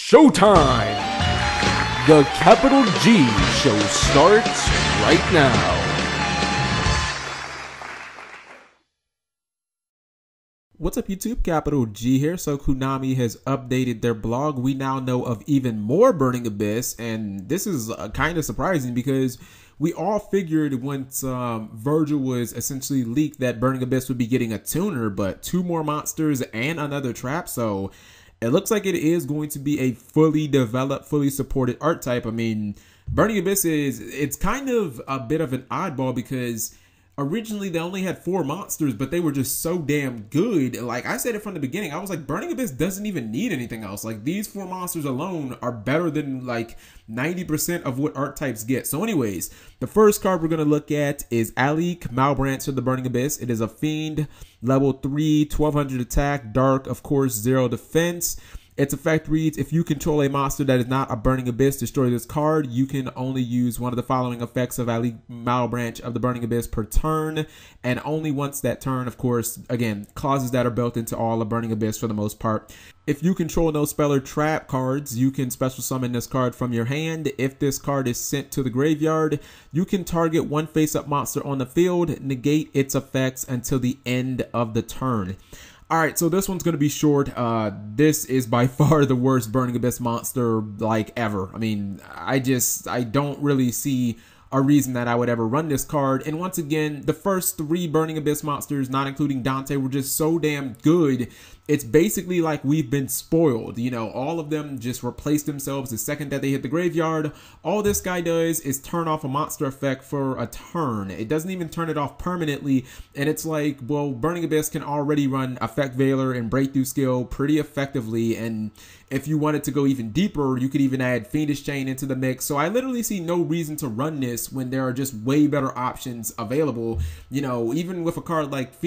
Showtime! The Capital G show starts right now. What's up YouTube, Capital G here. So Konami has updated their blog. We now know of even more Burning Abyss, and this is kind of surprising because we all figured once Virgil was essentially leaked that Burning Abyss would be getting a tuner, but 2 more monsters and another trap. So it looks like it is going to be a fully developed, fully supported art type. I mean, Burning Abyss it's kind of a bit of an oddball because originally they only had 4 monsters, but they were just so damn good. Like I said it from the beginning, I was like, Burning Abyss doesn't even need anything else. Like these 4 monsters alone are better than like 90% of what art types get. So anyways, the first card we're going to look at is Alich, Malebranche of the Burning Abyss. It is a Fiend, level 3, 1200 attack, dark, of course, 0 defense. Its effect reads, if you control a monster that is not a Burning Abyss, destroy this card. You can only use one of the following effects of Alich, Malebranche of the Burning Abyss per turn, and only once that turn, of course, again, clauses that are built into all of Burning Abyss for the most part. If you control no spell or trap cards, you can special summon this card from your hand. If this card is sent to the graveyard, you can target one face-up monster on the field, negate its effects until the end of the turn. Alright, so this one's going to be short. This is by far the worst Burning Abyss monster, like, ever. I mean, I don't really see a reason that I would ever run this card. And once again, the first 3 Burning Abyss monsters, not including Dante, were just so damn good. It's basically like we've been spoiled. You know, all of them just replace themselves the second that they hit the graveyard. All this guy does is turn off a monster effect for a turn. It doesn't even turn it off permanently. And it's like, well, Burning Abyss can already run Effect Veiler and Breakthrough Skill pretty effectively. And if you wanted to go even deeper, you could even add Fiendish Chain into the mix. So I literally see no reason to run this when there are just way better options available. You know, even with a card like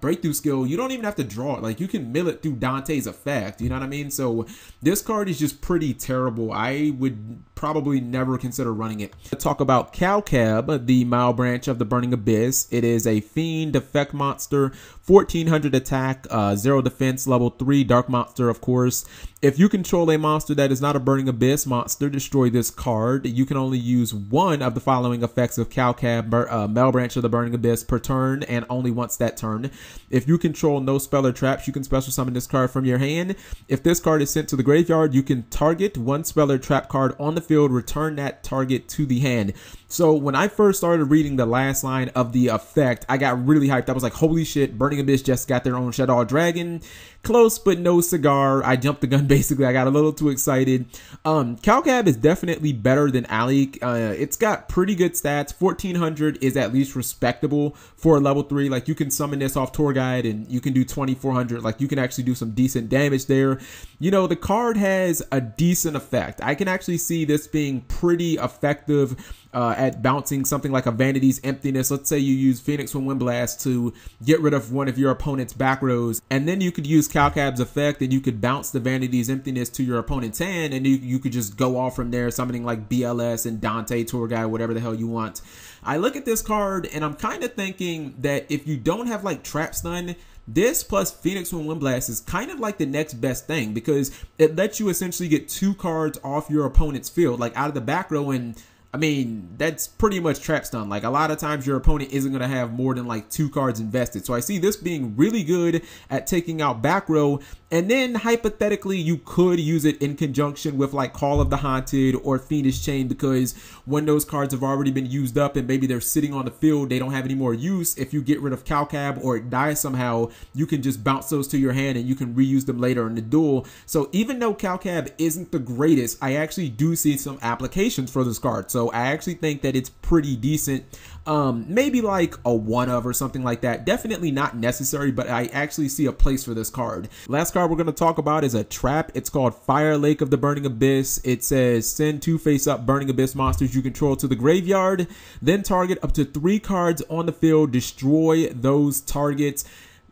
Breakthrough Skill, you don't even have to draw it. Like, you can mill it through Dante's effect, you know what I mean? So this card is just pretty terrible. I would probably never consider running it. To talk about Calcab, the Malebranche of the Burning Abyss. It is a Fiend effect monster, 1400 attack, 0 defense, level 3, dark monster, of course. If you control a monster that is not a Burning Abyss monster, destroy this card. You can only use one of the following effects of Calcab, Malebranche of the Burning Abyss per turn, and only once that turn. If you control no spell or traps, you can special summon this card from your hand. If this card is sent to the graveyard, you can target one spell or trap card on the field, return that target to the hand. So when I first started reading the last line of the effect, I got really hyped. I was like, holy shit, Burning Abyss just got their own Shadow Dragon. Close, but no cigar. I jumped the gun, basically. I got a little too excited. Calcab is definitely better than Alich. It's got pretty good stats. 1400 is at least respectable for a level 3. Like, you can summon this off Tour Guide and you can do 2400. Like, you can actually do some decent damage there. You know, the card has a decent effect. I can actually see this being pretty effective at bouncing something like a Vanity's Emptiness. Let's say you use Phoenix from Windblast to get rid of one of your opponent's back rows, and then you could use Calcab's effect and you could bounce the Vanity's Emptiness to your opponent's hand, and you could just go off from there, summoning like BLS and Dante, Tour Guide, whatever the hell you want. I look at this card and I'm kind of thinking that if you don't have like Trap Stun, this plus Phoenix from Windblast is kind of like the next best thing, because it lets you essentially get 2 cards off your opponent's field, like out of the back row. And I mean, that's pretty much trap stun. Like, a lot of times your opponent isn't going to have more than like 2 cards invested. So I see this being really good at taking out back row. And then hypothetically, you could use it in conjunction with like Call of the Haunted or Fiendish Chain, because when those cards have already been used up and maybe they're sitting on the field, they don't have any more use. If you get rid of Calcab or it dies somehow, you can just bounce those to your hand and you can reuse them later in the duel. So even though Calcab isn't the greatest, I actually do see some applications for this card. So I actually think that it's pretty decent. Maybe like a 1 of or something like that. Definitely not necessary, but I actually see a place for this card. Last card we're going to talk about is a trap. It's called Fire Lake of the Burning Abyss. It says send 2 face-up Burning Abyss monsters you control to the graveyard, then target up to 3 cards on the field, destroy those targets.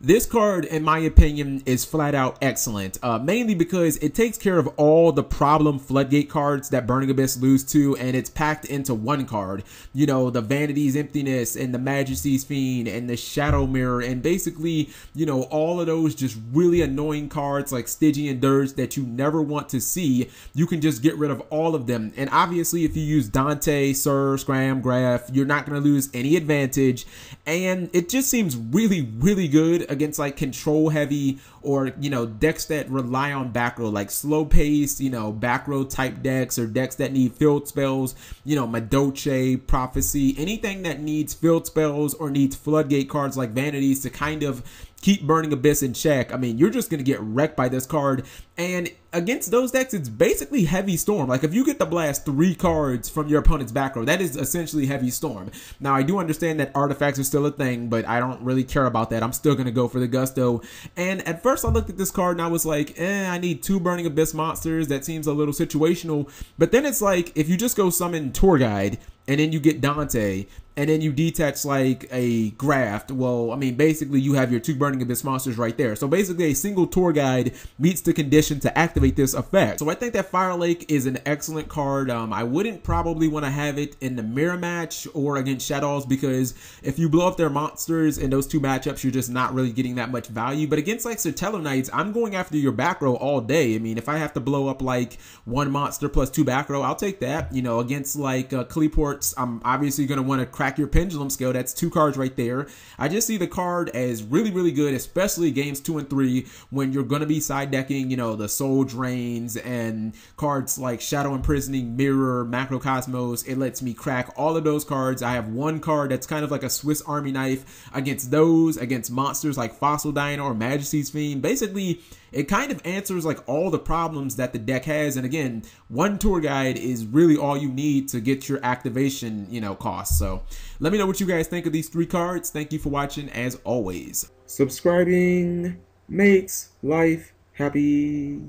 This card, in my opinion, is flat out excellent, mainly because it takes care of all the problem floodgate cards that Burning Abyss lose to, and it's packed into one card. You know, the Vanity's Emptiness and the Majesty's Fiend and the Shadow Mirror, and basically, you know, all of those just really annoying cards like Stygian Dirge that you never want to see. You can just get rid of all of them. And obviously, if you use Dante, Sir, Scram, Graph, you're not going to lose any advantage. And it just seems really, really good against like control heavy or, you know, decks that rely on back row, like slow pace, you know, back row type decks or decks that need field spells, you know, Madoche, Prophecy, anything that needs field spells or needs floodgate cards like Vanities to kind of keep Burning Abyss in check. I mean, you're just going to get wrecked by this card. And against those decks, it's basically Heavy Storm. Like, if you get to blast 3 cards from your opponent's back row, that is essentially Heavy Storm. Now, I do understand that artifacts are still a thing, but I don't really care about that. I'm still going to go for the Gusto. And at first, I looked at this card and I was like, I need 2 Burning Abyss monsters. That seems a little situational. But then it's like, if you just go summon Tour Guide, and then you get Dante, and then you detach like a Graft, well, I mean, basically you have your 2 Burning Abyss monsters right there. So basically a single Tour Guide meets the condition to activate this effect. So I think that Fire Lake is an excellent card. I wouldn't probably want to have it in the mirror match or against Shadows, because if you blow up their monsters in those 2 matchups, you're just not really getting that much value. But against like Sertello Knights, I'm going after your back row all day. I mean, if I have to blow up like 1 monster plus 2 back row, I'll take that. You know, against like Cleaport, I'm obviously going to want to crack your Pendulum Scale. That's 2 cards right there. I just see the card as really, really good, especially games 2 and 3 when you're going to be side decking, you know, the Soul Drains and cards like Shadow Imprisoning, Mirror, Macrocosmos. It lets me crack all of those cards. I have 1 card that's kind of like a Swiss Army knife against those, against monsters like Fossil Dino or Majesty's Fiend. Basically, it kind of answers like all the problems that the deck has. And again, 1 Tour Guide is really all you need to get your activation, you know, cost. So let me know what you guys think of these 3 cards. Thank you for watching as always. Subscribing makes life happy.